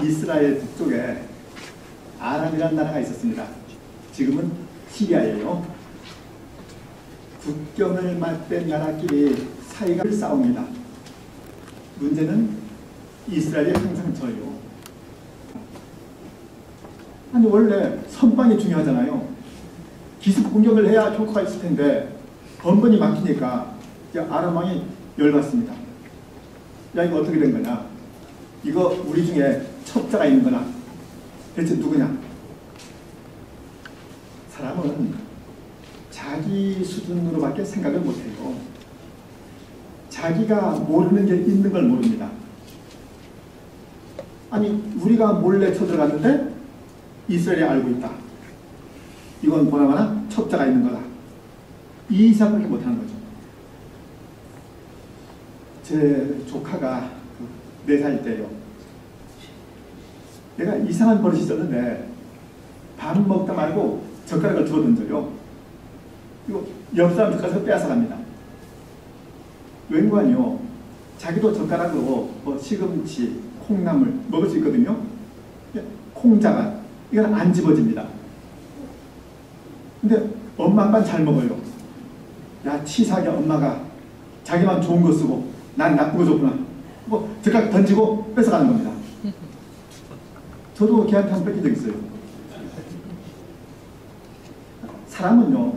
이스라엘 북쪽에 아람이라는 나라가 있었습니다. 지금은 시리아예요. 국경을 맞댄 나라끼리 사이가 싸웁니다. 문제는 이스라엘이 항상 져요. 아니 원래 선방이 중요하잖아요. 기습 공격을 해야 효과가 있을 텐데 번번이 막히니까 아람 왕이 열받습니다. 야 이거 어떻게 된 거냐? 이거 우리 중에 첩자가 있는 거나 대체 누구냐? 사람은 자기 수준으로밖에 생각을 못해요. 자기가 모르는 게 있는 걸 모릅니다. 아니 우리가 몰래 쳐들어갔는데 이스라엘이 알고 있다. 이건 보나마나 첩자가 있는 거다. 이 생각밖에 못하는 거죠. 제 조카가 4살 때요. 내가 이상한 버릇이 있었는데 밥 먹다 말고 젓가락을 들어 던져요. 이거 옆 사람 젓가락을 빼앗아갑니다. 웬관이요. 자기도 젓가락으로 시금치, 콩나물 먹을 수 있거든요. 콩자반 이건 안 집어집니다. 근데 엄마 아빠는 잘 먹어요. 야 치사하게 엄마가 자기만 좋은 거 쓰고 난 나쁜 거 줬구나. 젓가락 던지고 뺏어가는 겁니다. 저도 걔한테 한 번 뺏긴 적 있어요. 사람은요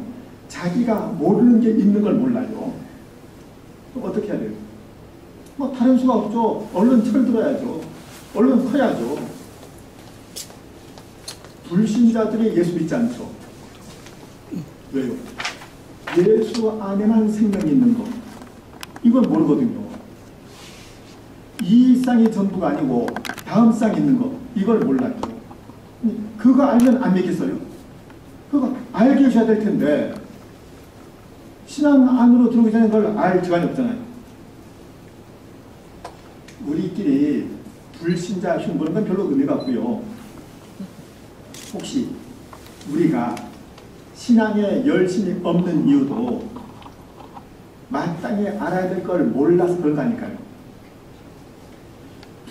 자기가 모르는 게 있는 걸 몰라요. 어떻게 해야 돼요? 다른 수가 없죠. 얼른 철들어야죠. 얼른 커야죠. 불신자들이 예수 믿지 않죠. 왜요? 예수 안에만 생명이 있는 거. 이걸 모르거든요. 이 쌍이 전부가 아니고 다음 쌍이 있는 거. 이걸 몰라요. 그거 알면 안 믿겠어요? 그거 알게 해줘야 될 텐데 신앙 안으로 들어오기 전에 그걸 알 시간이 없잖아요. 우리끼리 불신자 흉보는 건 별로 의미가 없고요. 혹시 우리가 신앙에 열심이 없는 이유도 마땅히 알아야 될 걸 몰라서 그런 거 아닐까요?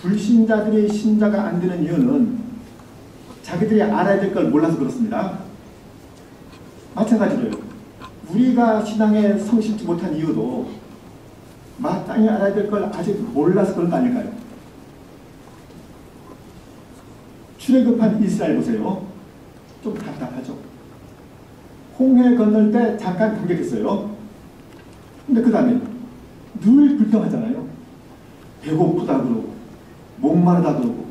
불신자들이 신자가 안 되는 이유는 자기들이 알아야 될 걸 몰라서 그렇습니다. 마찬가지로요. 우리가 신앙에 성실지 못한 이유도 마땅히 알아야 될 걸 아직 몰라서 그런 거 아닐까요? 출애굽한 이스라엘 보세요. 좀 답답하죠. 홍해 건널 때 잠깐 감격했어요. 근데 그 다음에 늘 불평하잖아요. 배고프다 그러고 목마르다 그러고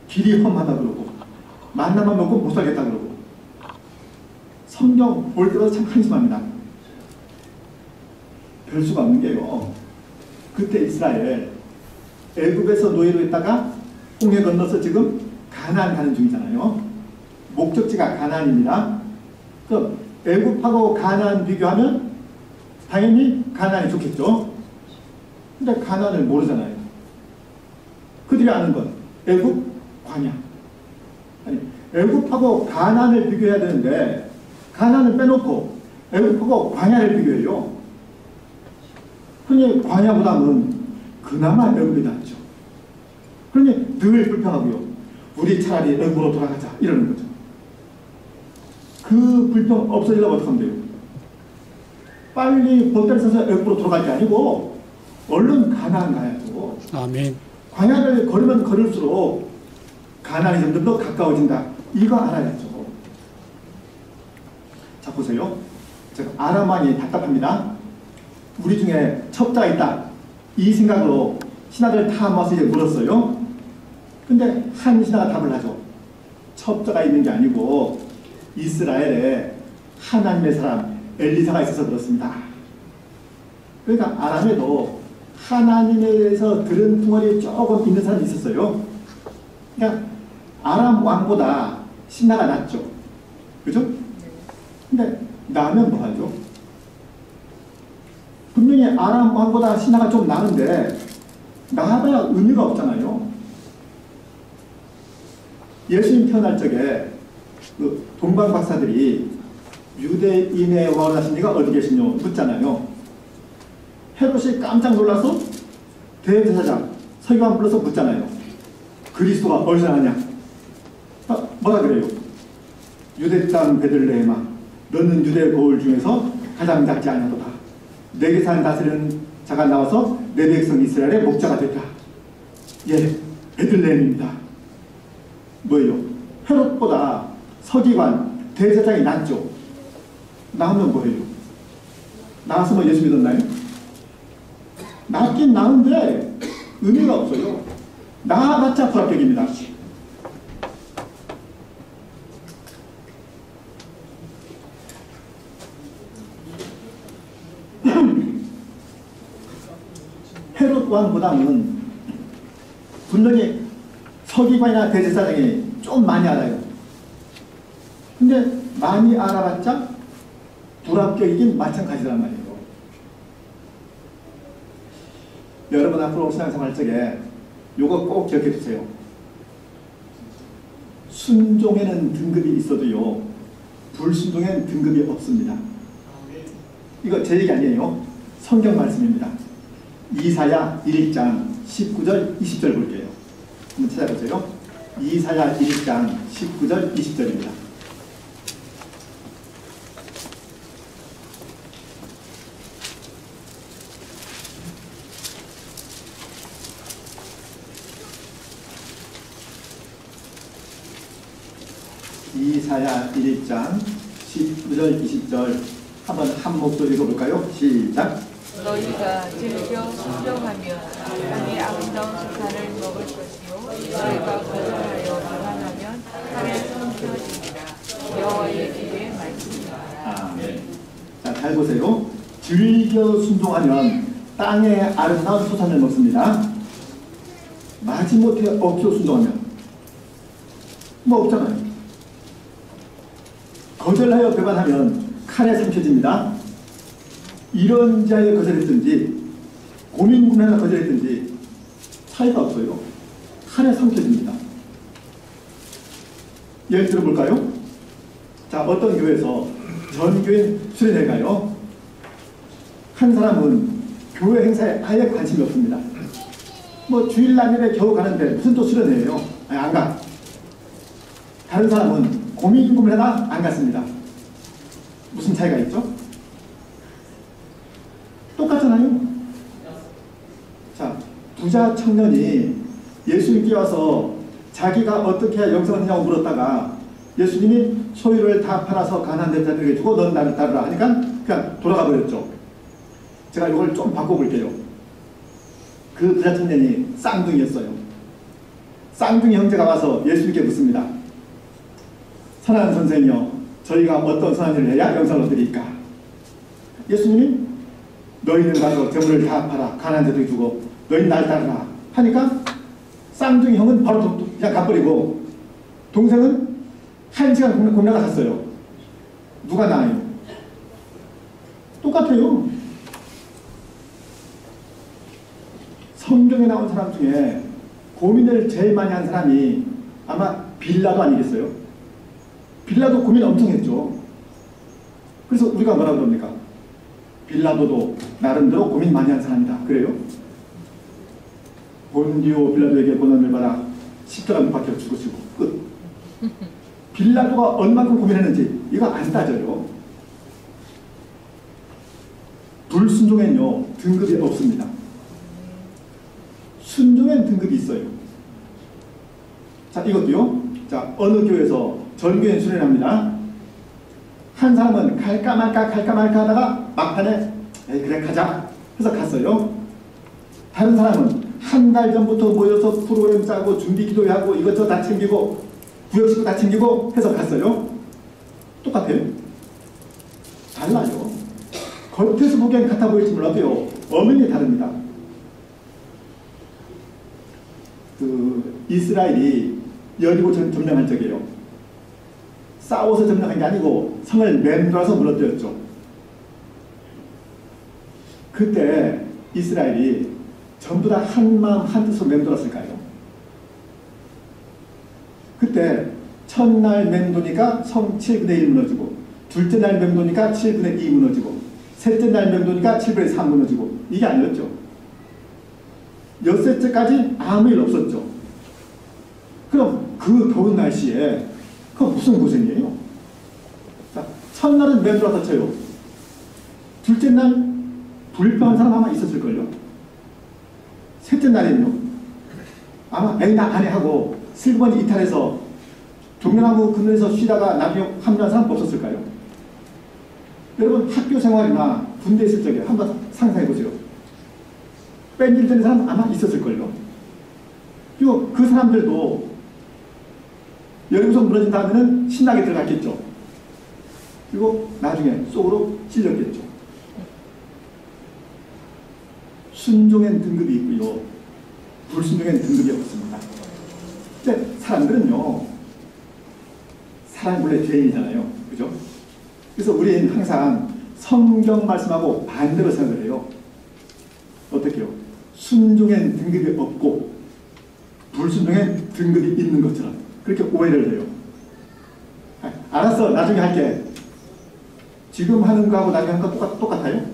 길이 험하다 그러고 만나만 먹고 못 살겠다 그러고. 성경 볼 때도 참 한심합니다. 별 수가 없는 게요. 그때 이스라엘 애굽에서 노예로 있다가 홍해 건너서 지금 가나안 가는 중이잖아요. 목적지가 가나안입니다. 그럼 애굽하고 가나안 비교하면 당연히 가나안이 좋겠죠. 근데 가나안을 모르잖아요. 그들이 아는 건 애굽, 광야. 아니 애굽하고 가나안을 비교해야 되는데 가나안을 빼놓고 애굽하고 광야를 비교해요. 그러니 광야보다는 그나마 애굽이 낫죠. 그러니 늘 불평하고요. 우리 차라리 애굽으로 돌아가자 이러는 거죠. 그 불평 없어지려면 어떻게 하면 돼요? 빨리 보따리 써서 애굽으로 돌아갈 게 아니고 얼른 가나안 가야죠. 아멘. 광야를 걸으면 걸을수록 가나안이 점점 더 가까워진다. 이거 알아야죠. 자 보세요. 제가 아람 왕이 답답합니다. 우리 중에 첩자가 있다. 이 생각으로 신하들 다 모아서 이제 물었어요. 근데 한 신하가 답을 하죠. 첩자가 있는 게 아니고 이스라엘에 하나님의 사람 엘리사가 있어서 그렇습니다. 그러니까 아람에도 하나님에 대해서 들은 둥어리 조금 있는 사람이 있었어요. 그러니까 아람 왕보다 신하가 낫죠. 그죠? 근데 나면 뭐하죠? 분명히 아람 왕보다 신하가 좀 나은데 나봐야 의미가 없잖아요. 예수님 태어날 적에 그 동방 박사들이 유대인의 왕하신 이가 어디 계시냐 묻잖아요. 헤롯이 깜짝 놀라서 대제사장 서기관 불러서 묻잖아요. 그리스도가 어디서 나느냐? 뭐라 그래요? 유대 땅 베들레헴아, 너는 유대 거울 중에서 가장 작지 않냐도다. 내게 산 다스리는 자가 나와서 내 백성 이스라엘의 목자가 됐다. 예, 베들레헴입니다. 뭐예요? 헤롯보다 서기관, 대제사장이 낫죠. 나으면 뭐예요? 나았으면 예수 믿었나요? 낫긴 나은데 의미가 없어요. 나아봤자 불합격입니다. 헤롯 왕보다는 분명히 서기관이나 대제사장이 좀 많이 알아요. 근데 많이 알아봤자 불합격이긴 마찬가지란 말이에요. 여러분 앞으로 신앙생활 적에 요거 꼭 기억해 두세요. 순종에는 등급이 있어도요, 불순종에는 등급이 없습니다. 이거 제 얘기 아니에요. 성경 말씀입니다. 이사야 1장 19절 20절 볼게요. 한번 찾아보세요. 이사야 1장 19절 20절입니다. 이사야 1장 19절 20절 한번 한 목소리 읽어볼까요? 시작. 너희가 즐겨 순종하며 땅의 아름다운 수산을 먹을 것이요 너희가 거절하여 교만하면 칼에 삼켜지리라. 여호와의 길의 말씀이라. 아멘. 자, 잘 보세요. 즐겨 순종하면 땅의 아름다운 소산을 먹습니다. 마지못해 억지로 순종하면 뭐 없잖아요. 거절하여 배반하면 칼에 삼켜집니다. 이런 자에 거절했든지 고민고민하다 거절했든지 차이가 없어요. 칼에 삼켜집니다. 예를 들어볼까요? 자, 어떤 교회에서 전교인 수련회 가요. 한 사람은 교회 행사에 아예 관심이 없습니다. 뭐 주일 날일에 겨우 가는데 무슨 또 수련회예요? 아니, 안 가. 다른 사람은 고민하다 안 갔습니다. 무슨 차이가 있죠? 똑같잖아요. 자, 부자 청년이 예수님께 와서 자기가 어떻게 해야 영생을 하냐고 물었다가 예수님이 소유를 다 팔아서 가난한 자들에게 주고 넌 나를 따르라 하니까 그냥 돌아가 버렸죠. 제가 이걸 좀 바꿔볼게요. 그 부자 청년이 쌍둥이였어요. 쌍둥이 형제가 와서 예수님께 묻습니다. 선한 선생이여, 저희가 어떤 선한 일을 해야 영생을 얻으리까? 예수님이 너희는 가서 재물을 다 팔아 가난한 자들에게 주고 너희는 날 따르라 하니까 쌍둥이 형은 바로 그냥 가버리고 동생은 1시간 공략을 갔어요. 누가 나아요? 똑같아요. 성경에 나온 사람 중에 고민을 제일 많이 한 사람이 아마 빌라도 아니겠어요? 빌라도 고민 엄청 했죠. 그래서 우리가 뭐라고 그럽니까? 빌라도도 나름대로 고민 많이 한 사람이다. 그래요? 본디오 빌라도에게 고난을 받아 십자가 못 박혀 죽으시고 끝. 빌라도가 얼마큼 고민했는지 이거 안 따져요. 불순종에는요 등급이 없습니다. 순종엔 등급이 있어요. 자, 이것도요. 자, 어느 교회에서 전교인 수련합니다. 한 사람은 갈까 말까 하다가 막판에 에이, 그래 가자 해서 갔어요. 다른 사람은 한 달 전부터 모여서 프로그램 짜고 준비 기도하고 이것저것 다 챙기고 구역식구 다 챙기고 해서 갔어요. 똑같아요. 달라요. 겉에서 보기엔 같아 보일지 몰라도요 엄연히 다릅니다. 그 이스라엘이 여리고 점령할 적이에요. 싸워서 점령한 게 아니고 성을 맴돌아서 무너뜨렸죠. 그때 이스라엘이 전부 다 한마음 한뜻으로 맴돌았을까요? 그때 첫날 맴도니까 성 7분의 1 무너지고 둘째 날 맴도니까 7분의 2 무너지고 셋째 날 맴도니까 7분의 3 무너지고 이게 아니었죠. 엿새째까지 아무 일 없었죠. 그 더운 날씨에 그 무슨 고생이에요? 자, 첫날은 맴돌았다 쳐요. 둘째 날 불평한 사람 아마 있었을걸요. 셋째 날에는요. 아마 에이 나 안해 하고 슬그머니 이탈해서 종려나무 그늘에서 쉬다가 나중에 합류한 사람 없었을까요? 여러분 학교 생활이나 군대 있을 적에 한번 상상해 보세요. 뺀질 되는 사람 아마 있었을걸요. 그리고 그 사람들도 열구석 무너진 다음에는 신나게 들어갔겠죠. 그리고 나중에 속으로 찔렸겠죠. 순종엔 등급이 있고요. 불순종엔 등급이 없습니다. 근데 사람들은요. 사람 원래 죄인이잖아요. 그죠? 그래서 우리는 항상 성경 말씀하고 반대로 생각을 해요. 어떻게요? 순종엔 등급이 없고 불순종엔 등급이 있는 것처럼 그렇게 오해를 해요. 알았어. 나중에 할게. 지금 하는 거하고 나중에 하는 거 똑같아요?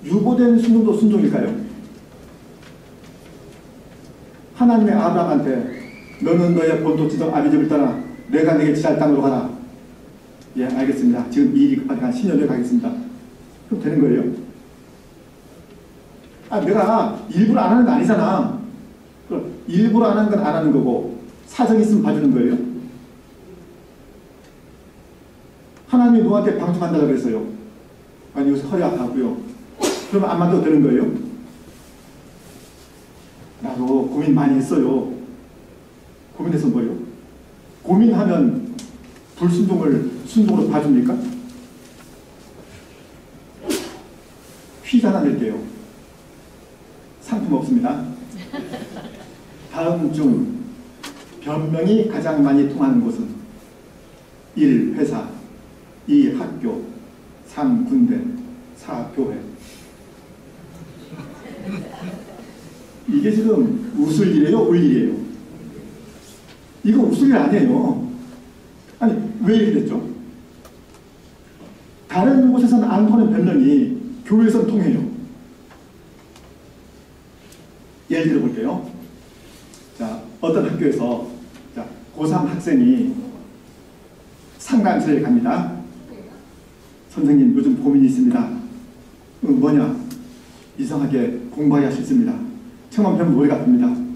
유보된 순종도 순종일까요? 하나님의 아브라함한테 너는 너의 본토 지도 아비집을 떠나 내가 내게 지시할 땅으로 가라. 예, 알겠습니다. 지금 이 일이 급하니까 한 10년 후에 가겠습니다. 그럼 되는 거예요? 아, 내가 일부러 안 하는 거 아니잖아. 그럼 일부러 안 하는 건 안 하는 거고 사정이 있으면 봐주는 거예요? 하나님이 노아한테 방주만다고 그랬어요. 아니 요새 허리 아파고요. 그러면 안 만져도 되는 거예요? 나도 고민 많이 했어요. 고민해서 뭐예요? 고민하면 불순종을 순종으로 봐줍니까? 퀴즈 하나 낼게요. 상품 없습니다. 다음 중 변명이 가장 많이 통하는 곳은 1. 회사 2. 학교 3. 군대 4. 교회. 이게 지금 웃을 일이에요? 울 일이에요? 이거 웃을 일 아니에요. 아니 왜 이렇게 됐죠? 다른 곳에서는 안 통하는 변명이 교회에서는 통해요. 예를 들어 볼게요. 자, 어떤 학교에서 자, 고3 학생이 상담실에 갑니다. 선생님 요즘 고민이 있습니다. 뭐냐? 이상하게 공부하기가 싫습니다. 처음 배우면 머리가 아픕니다.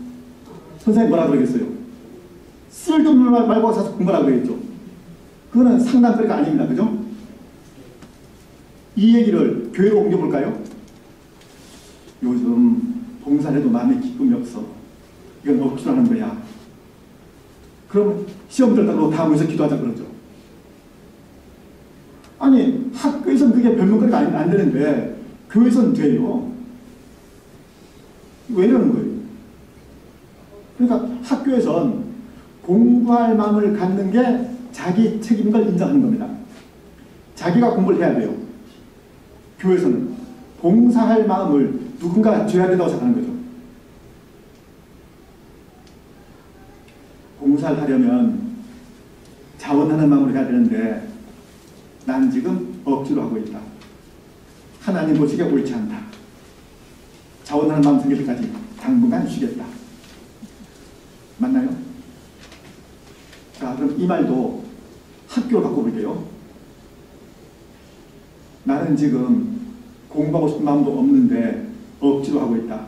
선생님 뭐라 그러겠어요? 쓸데없는 말 말고 사서 공부하라고 그러겠죠. 그거는 상담거리가 아닙니다. 그죠? 이 얘기를 교회로 옮겨볼까요? 요즘 봉사를 해도 마음에 기쁨이 없어. 이건 억지로 하는 거야. 그럼 시험 들다고 다 모여서 기도하자 그러죠. 아니 학교에서는 그게 변명거리가 안 되는데 교회에서는 돼요. 왜 이러는 거예요? 그러니까 학교에선 공부할 마음을 갖는 게 자기 책임인 걸 인정하는 겁니다. 자기가 공부를 해야 돼요. 교회에서는 봉사할 마음을 누군가 줘야 된다고 생각하는 거죠. 봉사를 하려면 자원하는 마음으로 해야 되는데 난 지금 억지로 하고 있다. 하나님 보시기에 옳지 않다. 자원하는 마음 생길 때까지 당분간 쉬겠다. 맞나요? 자, 그럼 이 말도 학교로 바꿔볼게요. 나는 지금 공부하고 싶은 마음도 없는데 억지로 하고 있다.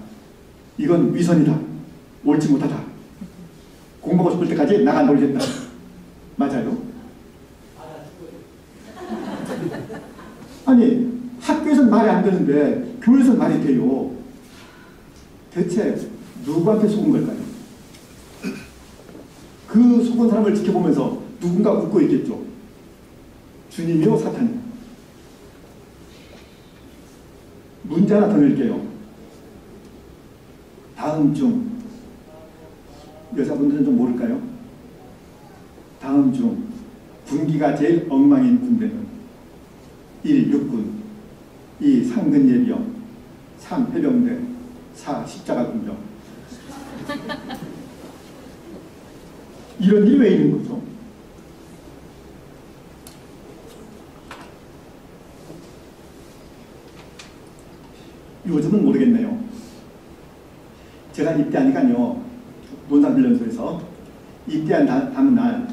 이건 위선이다. 옳지 못하다. 공부하고 싶을 때까지 나가 놀겠다. 맞아요? 아니 학교에서는 말이 안 되는데 교회에서는 말이 돼요. 대체 누구한테 속은 걸까요? 그 속은 사람을 지켜보면서 누군가 웃고 있겠죠. 주님이요 사탄이요. 문제 하나 더 낼게요. 다음 중 여자분들은 좀 모를까요? 다음 중 군기가 제일 엉망인 군대는 1. 육군 2. 상근예비역 3. 해병대 4. 십자가군병. 이런 일이 왜 있는 거죠? 요즘은 모르겠네요. 제가 입대하니까요 논산훈련소에서 입대한 다음 날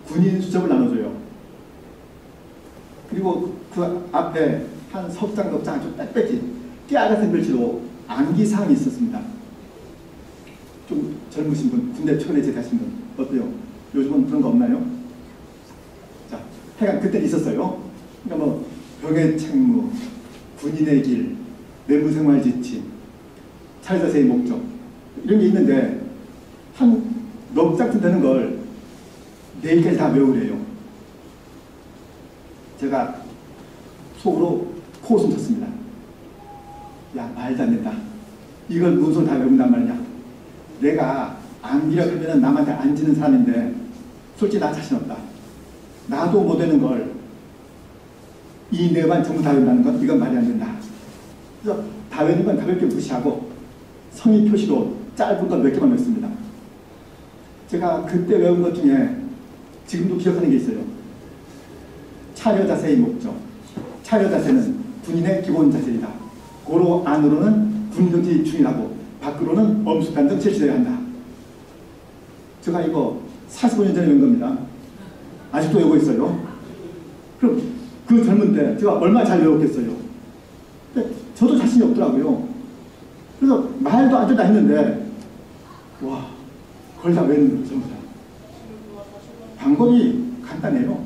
군인 수첩을 나눠줘요. 그리고 그 앞에 한 석장 넉장 아주 빽빽히 깨알같은 글씨로 암기사항이 있었습니다. 좀 젊으신 분, 군대 최근에 제대하신 분 어때요? 요즘은 그런 거 없나요? 자, 하여간 그때는 있었어요. 그러니까 뭐 병의 책무, 군인의 길, 내무생활 지침, 차려자세의 목적 이런 게 있는데 한 넉 장쯤 되는 걸 내일까지 다 외우래요. 제가 속으로 코웃음 쳤습니다. 야, 말도 안 된다. 이걸 문서를 다 외운단 말이냐. 내가 암기력 하면 남한테 안 지는 사람인데 솔직히 나 자신 없다. 나도 못 되는 걸 이 네만 전부 다 외운다는 건 이건 말이 안 된다. 그래서 다 외우는 건 가볍게 무시하고 성의 표시로 짧은 걸 몇 개만 외웠습니다. 제가 그때 외운 것 중에 지금도 기억하는 게 있어요. 차려 자세의 목적. 차려 자세는 군인의 기본 자세이다. 고로 안으로는 군정지 중이라고 밖으로는 엄숙한 등 제시되어야 한다. 제가 이거 45년 전에 외운 겁니다. 아직도 외우고 있어요. 그럼 그 젊은 때 제가 얼마나 잘 외웠겠어요. 근데 저도 자신이 없더라고요. 그래서 말도 안 된다 했는데 와, 그걸 다 외우는 거죠. 전부 다. 방법이 간단해요.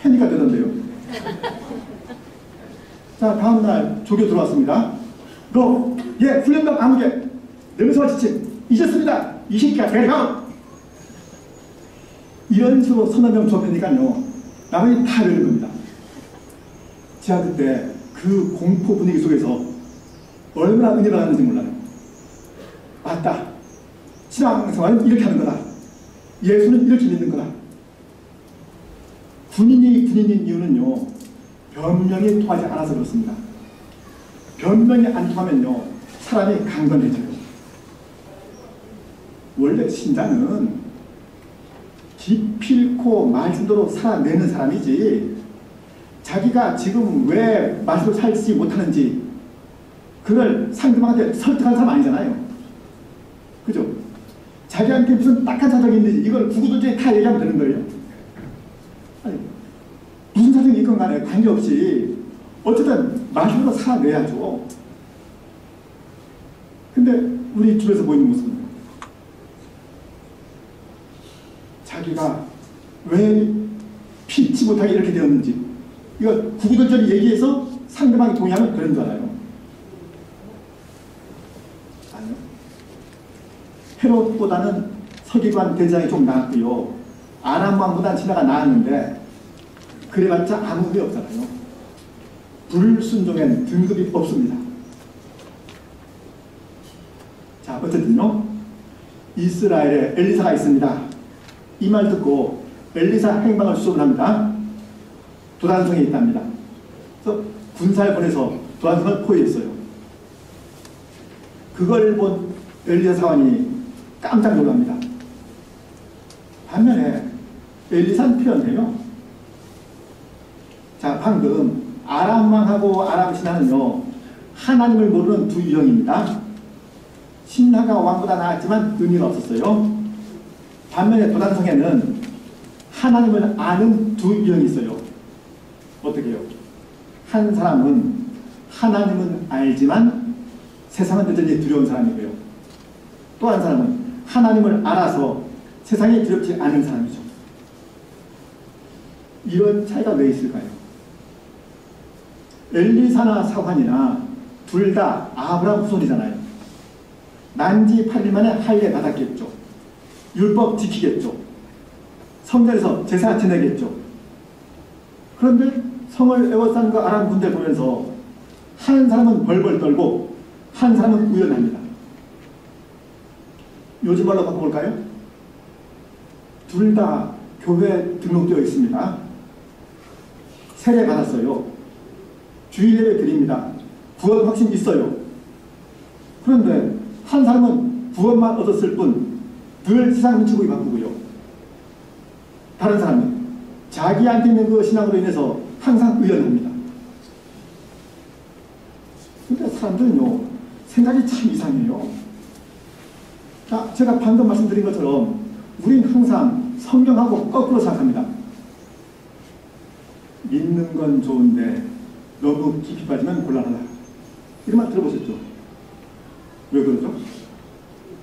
패니가 되던데요. 자, 다음날 조교 들어왔습니다. 너, 예, 훈련병 아무개, 내무생활 지침 잊었습니다. 이 새끼야, 대가! 이런 식으로 서너 명 접하니까요, 나머지 다 외우는 겁니다. 제가 그때 그 공포 분위기 속에서 얼마나 은혜를 받았는지 몰라요. 맞다. 신앙생활은 이렇게 하는 거다. 예수는 이렇게 믿는 거다. 군인이 군인인 이유는요, 변명이 통하지 않아서 그렇습니다. 변명이 안 통하면요, 사람이 강건해져요. 원래 신자는 기필코 말씀대로 살아내는 사람이지, 자기가 지금 왜 말씀을 살지 못하는지 그걸 상대방한테 설득한 사람 아니잖아요. 그죠? 자기한테 무슨 딱한 사정이 있는지 이걸 구구절절히 다 얘기하면 되는 거예요. 아니, 무슨 사정이 있건 간에 관계없이 어쨌든 말씀으로 살아내야죠. 근데 우리 주변에서 보이는 모습은 자기가 왜 피치 못하게 이렇게 되었는지 이거 구구절절히 얘기해서 상대방이 동의하면 그런 줄 알아요. 아니요. 헤롯보다는 서기관 대장이 좀 나았고요. 아람왕보다는 지나가 나았는데 그래봤자 아무 의미 없잖아요. 불순종엔 등급이 없습니다. 자, 어쨌든요. 이스라엘에 엘리사가 있습니다. 이 말 듣고 엘리사 행방을 수습을 합니다. 도단성에 있답니다. 그래서 군사를 보내서 도단성을 포위했어요. 그걸 본 엘리사 사관이 깜짝 놀랍니다. 반면에 엘리사는 표현해요. 자, 방금 아람왕하고 아람 신하는요, 하나님을 모르는 두 유형입니다. 신하가 왕보다 나았지만 의미가 없었어요. 반면에 도단성에는 하나님을 아는 두 유형이 있어요. 어떻게 해요? 한 사람은 하나님은 알지만 세상은 여전히 두려운 사람이고요. 또 한 사람은 하나님을 알아서 세상이 두렵지 않은 사람이죠. 이런 차이가 왜 있을까요? 엘리사나 사환이나 둘 다 아브라함 후손이잖아요. 난지 8일 만에 할례 받았겠죠. 율법 지키겠죠. 성전에서 제사 지내겠죠. 그런데 성을 에워싼 그 아람 군대를 보면서 한 사람은 벌벌 떨고 한 사람은 우연합니다. 요즘 말로 바꿔볼까요? 둘 다 교회에 등록되어 있습니다. 세례 받았어요. 주일 예배 드립니다. 구원 확신 있어요. 그런데 한 사람은 구원만 얻었을 뿐 늘 세상 눈치 보기 바쁘고요. 다른 사람은 자기한테 있는 그 신앙으로 인해서 항상 의연합니다. 그런데 사람들은요, 생각이 참 이상해요. 자, 제가 방금 말씀드린 것처럼 우린 항상 성경하고 거꾸로 생각합니다. 믿는 건 좋은데 너무 깊이 빠지면 곤란하다. 이런 말 들어보셨죠? 왜 그러죠?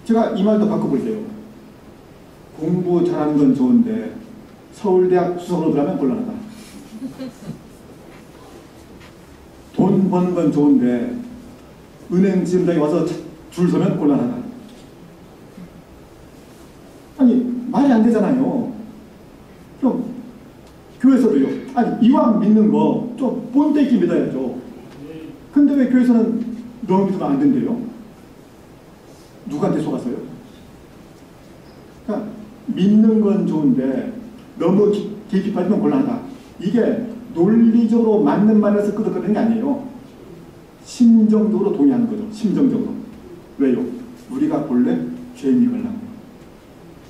제가 이 말도 바꿔볼게요. 공부 잘하는 건 좋은데 서울대학 수석으로 들어가면 곤란하다. 돈 버는 건 좋은데 은행 지점장에 와서 줄 서면 곤란하다. 아니, 말이 안 되잖아요. 그럼 교회에서도요. 아니, 이왕 믿는 거 좀 본때 있게 믿어야죠. 근데 왜 교회에서는 너무 믿으면 안 된대요? 누구한테 속았어요? 그러니까 믿는 건 좋은데 너무 깊이 빠지면 곤란하다. 이게 논리적으로 맞는 말에서 끄덕거리는 게 아니에요. 심정적으로 동의하는 거죠. 심정적으로. 왜요? 우리가 본래 죄인이 걸라.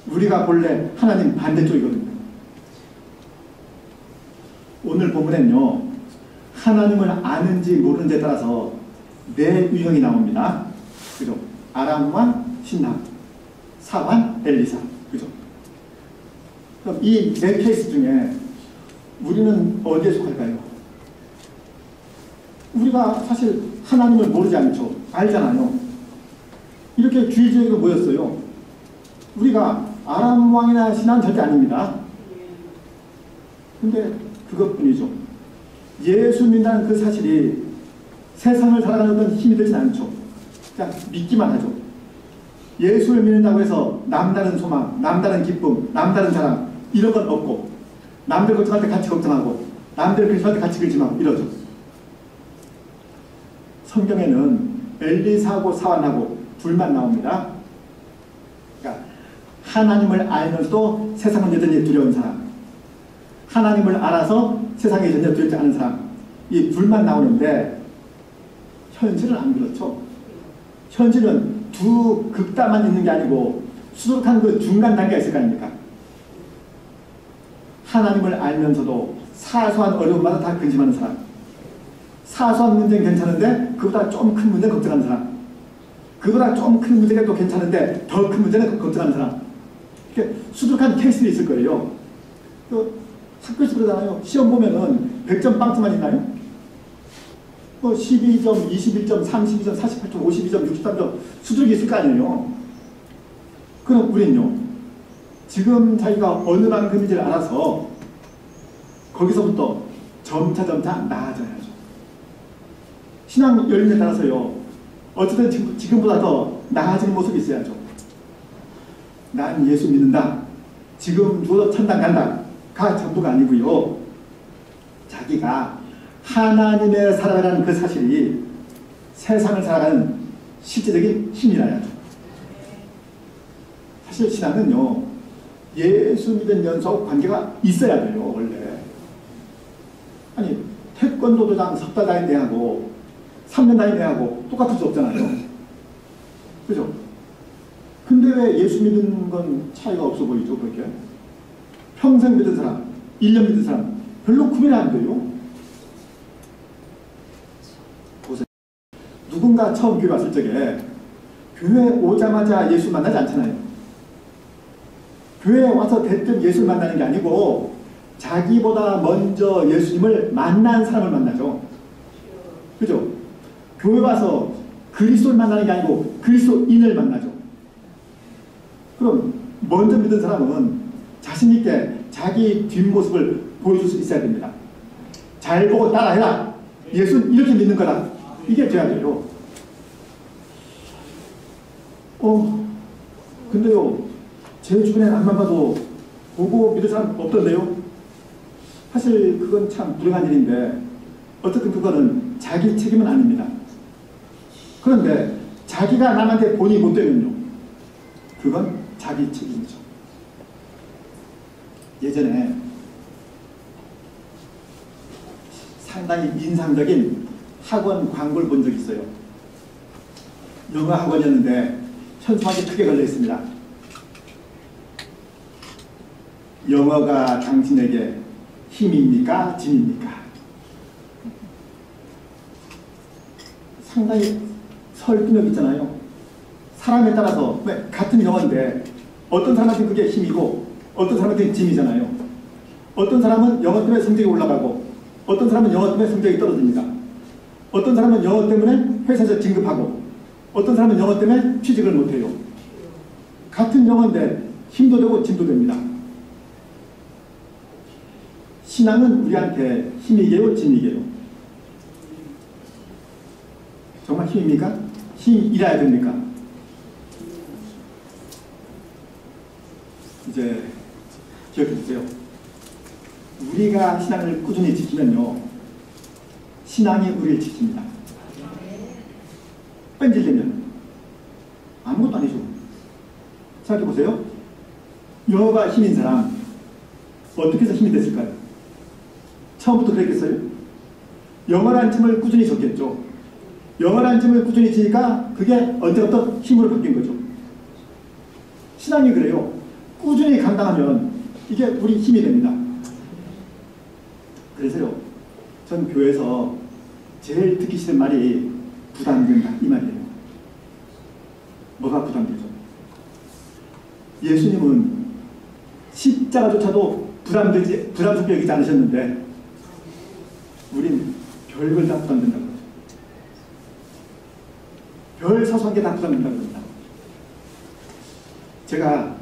우리가 본래 하나님 반대쪽이거든요. 오늘 본문에는요, 하나님을 아는지 모르는지에 따라서 네 유형이 나옵니다. 그죠? 아람왕, 신랑, 사환, 엘리사. 그죠? 그럼 이 네 케이스 중에 우리는 어디에 속할까요? 우리가 사실 하나님을 모르지 않죠. 알잖아요. 이렇게 주의주의가 모였어요. 우리가 아람 왕이나 신하는 절대 아닙니다. 근데 그것뿐이죠. 예수 믿는다는 그 사실이 세상을 살아가는 어떤 힘이 되진 않죠. 그냥 믿기만 하죠. 예수를 믿는다고 해서 남다른 소망, 남다른 기쁨, 남다른 자랑 이런 건 없고, 남들 걱정할 때 같이 걱정하고, 남들 근심할 때 같이 근심하고 이러죠. 성경에는 엘리사하고 사환하고 둘만 나옵니다. 그러니까 하나님을 알면서도 세상은 여전히 두려운 사람, 하나님을 알아서 세상에 전혀 두렵지 않은 사람, 이 둘만 나오는데 현실은 안 그렇죠. 현실은 두 극단만 있는 게 아니고 수두룩한 그 중간 단계가 있을 거 아닙니까? 하나님을 알면서도 사소한 어려움마다 다 근심하는 사람, 사소한 문제는 괜찮은데 그보다 좀 큰 문제는 걱정하는 사람, 그보다 좀 큰 문제가 또 괜찮은데 더 큰 문제는 걱정하는 사람, 이렇게 수두룩한 케이스들이 있을 거예요. 또 학교에서 그러잖아요. 시험 보면은 100점 빵점만 있나요? 뭐 12점, 21점, 32점, 48점, 52점, 63점 수두룩이 있을 거 아니에요. 그럼 우린요, 지금 자기가 어느 만큼인지를 알아서 거기서부터 점차점차 나아져야죠. 신앙 열림에 따라서요, 어쨌든 지금보다 더 나아지는 모습이 있어야죠. 난 예수 믿는다, 지금 죽어도 천당 간다 가 전부가 아니고요, 자기가 하나님의 사람이라는 그 사실이 세상을 살아가는 실제적인 힘이라야죠. 사실 신앙은요, 예수 믿으면서 관계가 있어야 돼요. 원래 아니, 태권도 도장 석 달 다닌 애하고 3년 다닌 애하고 똑같을 수 없잖아요. 그죠? 근데 왜 예수 믿는 건 차이가 없어 보이죠? 그렇게 평생 믿은 사람, 1년 믿은 사람 별로 구별이 안 돼요. 보세요. 누군가 처음 교회 왔을 적에 교회 오자마자 예수 만나지 않잖아요. 교회에 와서 대뜸 예수를 만나는 게 아니고 자기보다 먼저 예수님을 만난 사람을 만나죠. 그죠? 교회 와서 그리스도를 만나는 게 아니고 그리스도인을 만나죠. 그럼 먼저 믿은 사람은 자신 있게 자기 뒷모습을 보여줄 수 있어야 됩니다. 잘 보고 따라해라. 예수는 이렇게 믿는 거다. 이게 돼야 돼요. 근데요, 제 주변에 안만 봐도 보고 믿을 사람 없던데요. 사실 그건 참 불행한 일인데 어쨌든 그거는 자기 책임은 아닙니다. 그런데 자기가 남한테 본이 못 되면요, 그건 자기 책임이죠. 예전에 상당히 인상적인 학원 광고를 본 적이 있어요. 영어 학원이었는데 현수막이 크게 걸려 있습니다. 영어가 당신에게 힘입니까? 짐입니까? 상당히 설득력 있잖아요. 사람에 따라서 같은 영어인데 어떤 사람한테는 그게 힘이고 어떤 사람한테는 짐이잖아요. 어떤 사람은 영어 때문에 성적이 올라가고 어떤 사람은 영어 때문에 성적이 떨어집니다. 어떤 사람은 영어 때문에 회사에서 진급하고 어떤 사람은 영어 때문에 취직을 못해요. 같은 영어인데 힘도 되고 짐도 됩니다. 신앙은 우리한테 힘이게요, 짐이게요? 정말 힘입니까? 힘이라야 됩니까? 이제 기억해 주세요. 우리가 신앙을 꾸준히 지키면요, 신앙이 우리를 지킵니다. 뺀질되면 아무것도 아니죠. 생각해 보세요. 영어가 힘인 사람 어떻게 해서 힘이 됐을까요? 처음부터 그랬겠어요? 영어라는 짐을 꾸준히 졌겠죠. 영어라는 짐을 꾸준히 지니까 그게 언제부터 힘으로 바뀐 거죠. 신앙이 그래요. 꾸준히 감당하면 이게 우리 힘이 됩니다. 그래서요, 전 교회에서 제일 듣기 싫은 말이 부담된다, 이 말이에요. 뭐가 부담되죠? 예수님은 십자가조차도 부담스럽게 여기지 않으셨는데 우린 별걸 다 부담된다고 그러죠. 별 사소한 게 다 부담된다고 합니다. 제가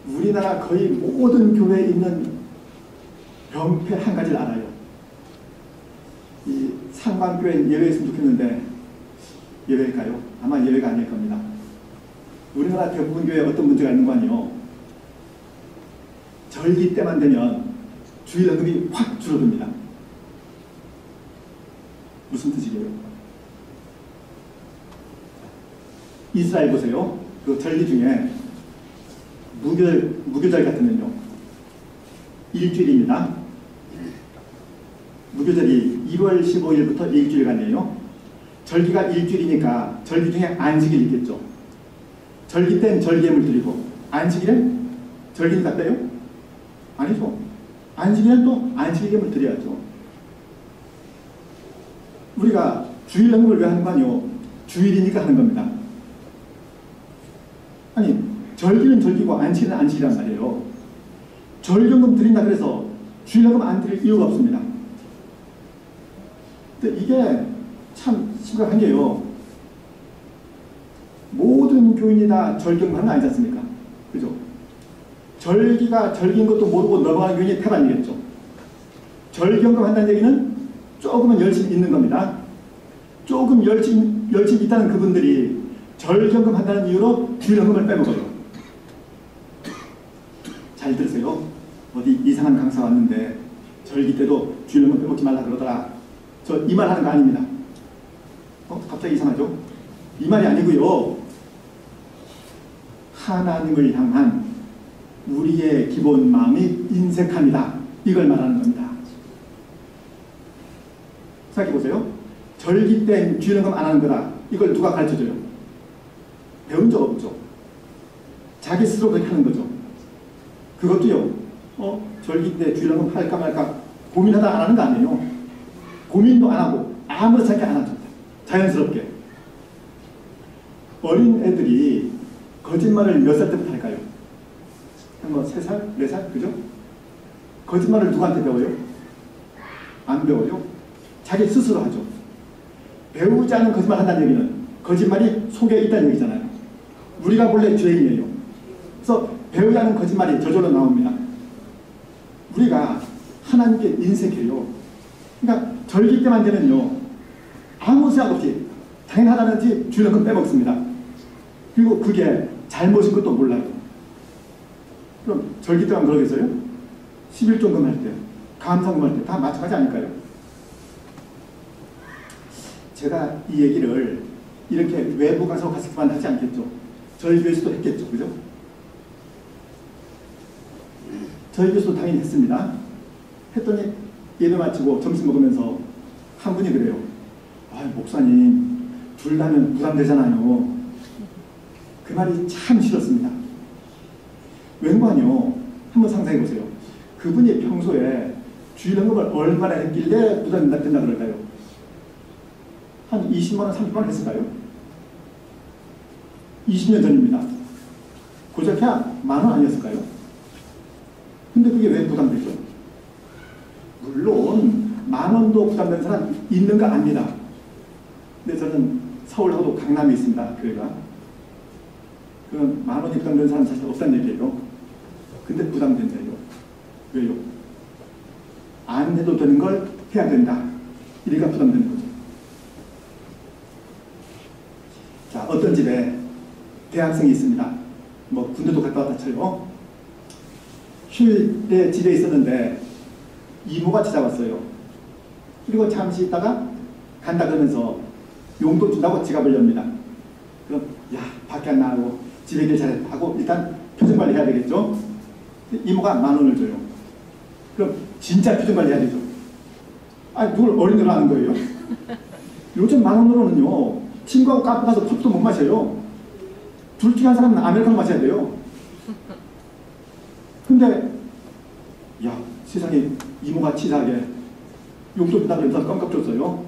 우리나라 거의 모든 교회에 있는 병폐 한 가지를 알아요. 이 상관교회는 예외였으면 좋겠는데 예외일까요? 아마 예외가 아닐 겁니다. 우리나라 대부분 교회에 어떤 문제가 있는 거 아니에요? 절기 때만 되면 주일연금이 확 줄어듭니다. 무슨 뜻이게요? 이스라엘 보세요. 그 절기 중에 무교절 같으면요, 일주일입니다. 무교절이 2월 15일부터 일주일간이에요. 절기가 일주일이니까 절기 중에 안식일 있겠죠. 절기 땐 절기예물 드리고 안식일엔 절기니까 빼요? 아니죠. 안식일엔 또 안식일예물 드려야죠. 우리가 주일연금을 왜 하는 거 아니요? 주일이니까 하는 겁니다. 아니, 절기는 절기고 안식일은 안식이란 말이에요. 절기연금 드린다 그래서 주일연금 안 드릴 이유가 없습니다. 근데 이게 참 심각한 게요, 모든 교인이 다 절기연금 하는 거 아니지 않습니까? 그죠? 절기가 절기인 것도 모르고 넘어가는 교인이 태반이겠죠. 절기연금 한다는 얘기는 조금은 열심히 있는 겁니다. 조금 열심히 있다는 그분들이 절기연금 한다는 이유로 주일연금을 빼먹어요. 잘 들으세요. 어디 이상한 강사 왔는데 절기 때도 주일연금 빼먹지 말라 그러더라. 저 이 말 하는 거 아닙니다. 갑자기 이상하죠? 이 말이 아니고요, 하나님을 향한 우리의 기본 마음이 인색합니다. 이걸 말하는 겁니다. 생각해보세요. 절기 때 주일연금 안 하는 거다. 이걸 누가 가르쳐줘요? 배운 적 없죠. 자기 스스로 그렇게 하는 거죠. 그것도요, 절기 때 주일연금 할까 말까 고민하다 안 하는 거 아니에요. 고민도 안 하고 아무렇지 않게 안 하죠. 자연스럽게. 어린 애들이 거짓말을 몇 살 때부터 할까요? 한 3살? 4살? 그죠? 거짓말을 누구한테 배워요? 안 배워요. 자기 스스로 하죠. 배우지 않은 거짓말 한다는 얘기는 거짓말이 속에 있다는 얘기잖아요. 우리가 본래 죄인이에요. 그래서 배우지 않은 거짓말이 저절로 나옵니다. 우리가 하나님께 인색해요. 그러니까 절기 때만 되면요, 아무 생각 없이 당연하다는 듯이 주일연금 빼먹습니다. 그리고 그게 잘못인 것도 몰라요. 그럼 절기 때만 그러겠어요? 11조금 할 때, 감사금 할 때 다 마찬가지 아닐까요? 제가 이 얘기를 이렇게 외부 가서 갔을 때만 하지 않겠죠. 저희 교회에서도 했겠죠. 그죠? 저희 교회에서도 당연히 했습니다. 했더니 예배 마치고 점심 먹으면서 한 분이 그래요. 목사님, 둘 다면 부담되잖아요. 그 말이 참 싫었습니다. 왠가요? 한번 상상해 보세요. 그분이 평소에 주일연금을 얼마나 했길래 부담된다 그럴까요? 한 20만 원, 30만 원 했을까요? 20년 전입니다. 고작해야 10,000원 아니었을까요? 근데 그게 왜 부담되죠? 물론 10,000원도 부담되는 사람 있는 거 압니다. 근데 저는 서울하고도 강남에 있습니다. 교회가. 그럼 10,000원이 부담되는 사람 사실 없다는 얘기예요. 근데 부담된대요. 왜요? 안 해도 되는 걸 해야 된다. 이래가 부담되는 거죠. 자, 어떤 집에 대학생이 있습니다. 뭐 군대도 갔다 왔다 쳐요. 휴일에 집에 있었는데 이모가 찾아왔어요. 그리고 잠시 있다가 간다 그러면서 용돈 준다고 지갑을 엽니다. 그럼 야, 밖에 안 나가고 집에 있길 잘했다 하고 일단 표정 관리 해야 되겠죠. 이모가 10,000원을 줘요. 그럼 진짜 표정 관리 해야 되죠. 아니, 누굴 어린애로 하는 거예요? 요즘 10,000원으로는요, 친구하고 카페 가서 커피도 못 마셔요. 둘 중에 한 사람은 아메리카노 마셔야 돼요. 근데 야, 세상에 이모가 치사하게 용돈 준다고 해서 껌값 줬어요.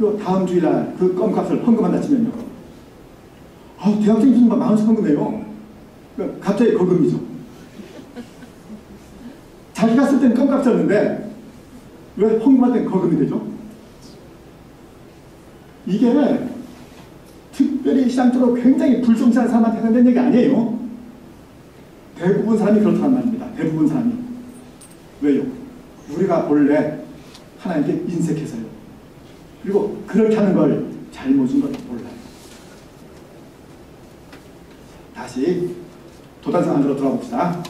요 다음 주일날 그 껌값을 헌금한다 치면요, 아, 대학생이 무슨 10,000원씩 헌금해요. 그러니까 갑자기 거금이죠. 자기가 쓸 때는 껌값이었는데 왜 헌금할 때는 거금이 되죠? 이게 특별히 시장적으로 굉장히 불성실한 사람한테 해당되는 얘기 아니에요. 대부분 사람이 그렇다는 말입니다. 대부분 사람이. 왜요? 우리가 본래 하나님께 인색해서요. 그리고 그렇게 하는 걸 잘못인 걸 몰라요. 다시 도단성 안으로 돌아봅시다.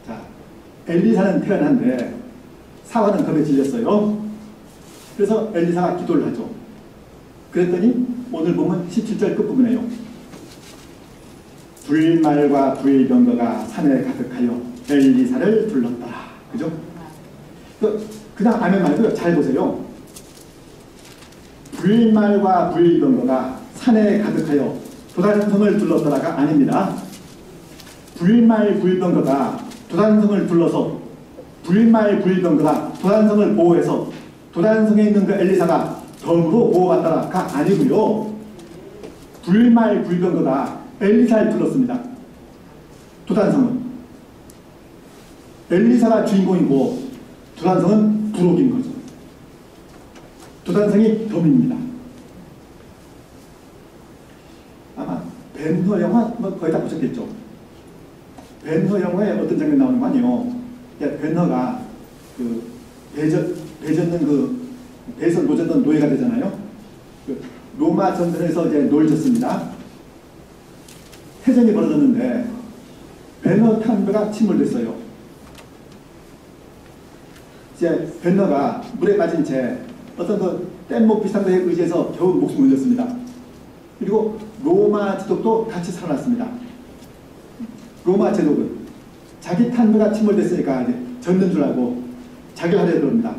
자, 엘리사는 태어났는데 사화는 겁에 질렸어요. 그래서 엘리사가 기도를 하죠. 그랬더니 오늘 보면 17절 끝부분에요. 불말과 불병거가 산에 가득하여 엘리사를 불렀더라. 그죠? 그냥 아멘 말고요. 잘 보세요. 불말과 불병거가 산에 가득하여 도단성을 둘렀더라가 아닙니다. 불말 불병거가 도단성을 둘러서 불말 불병거가 도단성을 보호해서 도단성에 있는 그 엘리사가 덤으로 보호받더라가 아니고요. 불말 불병거가 엘리사를 둘렀습니다. 도단성은 엘리사가 주인공이고 도단성은 부록인 거죠. 도단성이 덤입니다. 아마 벤허 영화 뭐 거의 다 보셨겠죠. 벤허 영화에 어떤 장면 나오는 거 아니에요. 벤허가 그 배젓는 그 배에서 노젓던 노예가 되잖아요. 그 로마 전선에서 이제 노를 졌습니다. 해전이 벌어졌는데 벤허 탄배가 침몰됐어요. 이제 벤허가 물에 빠진 채 어떤 그 뗏목 비슷한 거에 의지해서 겨우 목숨을 잃었습니다. 그리고 로마 제독도 같이 살아났습니다. 로마 제독은 자기 탄배가 침몰됐으니까 이제 젖는 줄 알고 자기를 하려 그럽니다.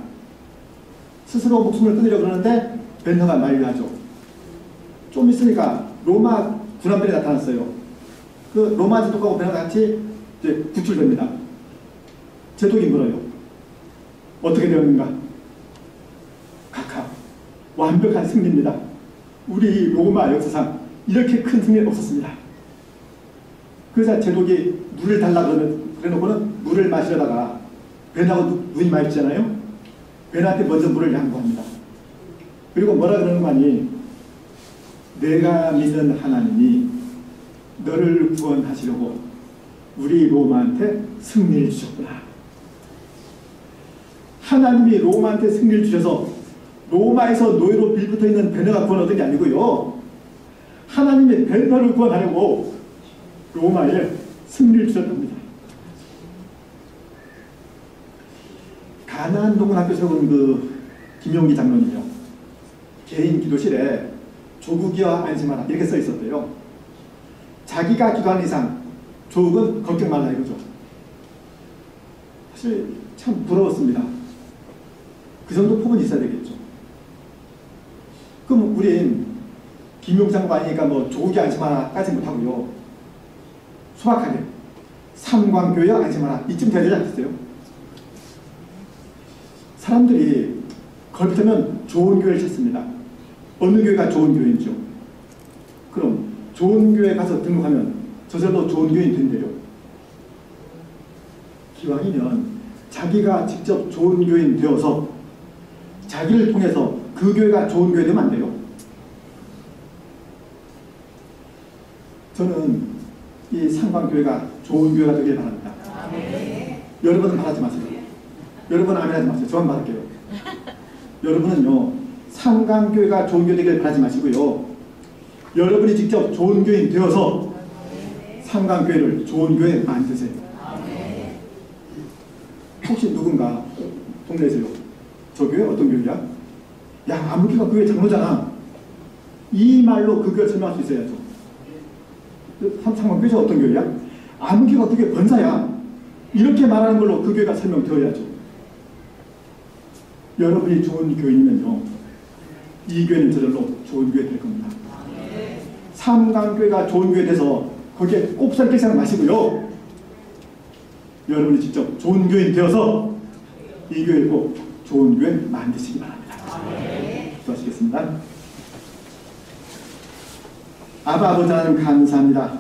스스로 목숨을 끊으려고 그러는데 벤허가 만류하죠. 좀 있으니까 로마 군함들이 나타났어요. 그 로마 제독하고 벤허가 같이 이제 구출됩니다. 제독이 물어요. 어떻게 되었는가? 각하, 완벽한 승리입니다. 우리 로마 역사상 이렇게 큰 승리는 없었습니다. 그래서 제독이 물을 달라고 그래놓고는 물을 마시려다가 벤하고 눈이 맑잖아요. 벤한테 먼저 물을 양보합니다. 그리고 뭐라 그러는 거 아니? 내가 믿는 하나님이 너를 구원하시려고 우리 로마한테 승리를 주셨구나. 하나님이 로마한테 승리를 주셔서 로마에서 노예로 빌붙어 있는 벤허가 구원 얻은 게 아니고요. 하나님이 벤허를 구원하려고 로마에 승리를 주셨답니다. 가나안 동문학교 세운 그 김용기 장로님이요. 개인 기도실에 조국이여 안심하라 이렇게 써 있었대요. 자기가 기도하는 이상 조국은 걱정 말라 이거죠. 사실 참 부러웠습니다. 그 정도 폭은 있어야 되겠죠. 그럼 우린 김용장도 아니니까 뭐 조국이 안심하라 까지 못하고요. 소박하게 삼광교여 안심하라 이쯤 돼야 되지 않겠어요? 사람들이 걸핏하면 좋은 교회를 찾습니다. 어느 교회가 좋은 교회인지요? 그럼 좋은 교회 가서 등록하면 저절로 좋은 교인이 된대요. 기왕이면 자기가 직접 좋은 교인 되어서 자기를 통해서 그 교회가 좋은 교회 되면 안 돼요. 저는 이 상방교회가 좋은 교회가 되길 바랍니다. 여러분은 바라지 마세요. 여러분은 아멘하지 마세요. 저만 바랄게요. 여러분은요, 상강교회가 좋은 교회 되길 바라지 마시고요, 여러분이 직접 좋은 교인 되어서 상강교회를 좋은 교회 만드세요. 혹시 누군가 동네에서요, 저 교회 어떤 교회야? 야, 아무개가 그 교회 장로잖아. 이 말로 그 교회 설명할 수 있어야죠. 상강교회가 어떤 교회야? 아무개가 그 교회 권사야. 이렇게 말하는 걸로 그 교회가 설명되어야죠. 여러분이 좋은 교인이면요, 이 교회는 저절로 좋은 교회 될 겁니다. 삼강교회가 좋은 교회 돼서 거기에 꼽살게 생각 마시고요, 여러분이 직접 좋은 교인 되어서 이 교회 꼭 좋은 교회 만드시기 바랍니다. 기도하시겠습니다. 아버지 하나님 감사합니다.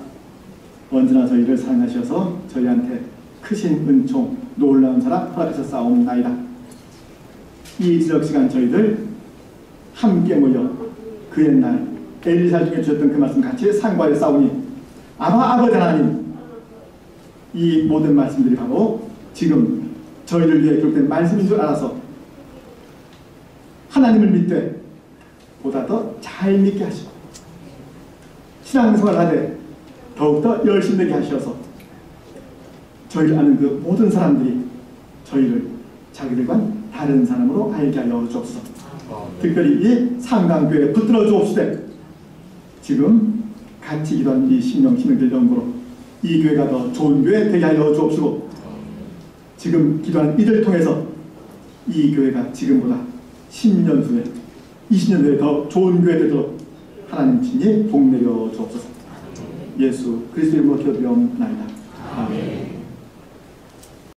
언제나 저희를 사랑하셔서 저희한테 크신 은총, 놀라운 사랑 허락하셨사옵나이다. 이 지적 시간 저희들 함께 모여 그 옛날 엘리사 중에 주셨던 그 말씀 같이 상고하여 싸우니 아버지 하나님, 이 모든 말씀들이 바로 지금 저희를 위해 기록된 말씀인 줄 알아서 하나님을 믿되 보다 더 잘 믿게 하시고 신앙생활을 하되 더욱더 열심히 되게 하셔서 저희를 아는 그 모든 사람들이 저희를 자기들과 다른 사람으로 알게 하여 주옵소서. 특별히 이 상강교회에 붙들어 주옵시되 지금 같이 기도한 이 신명들 연구로 이 교회가 더 좋은 교회 되게 하여 주옵시고, 지금 기도하는 이들 통해서 이 교회가 지금보다 10년 후에 20년 후에 더 좋은 교회 되도록 하나님 친히 복 내려 주옵소서. 예수 그리스도 이름으로 기도드리옵나이다. 아멘.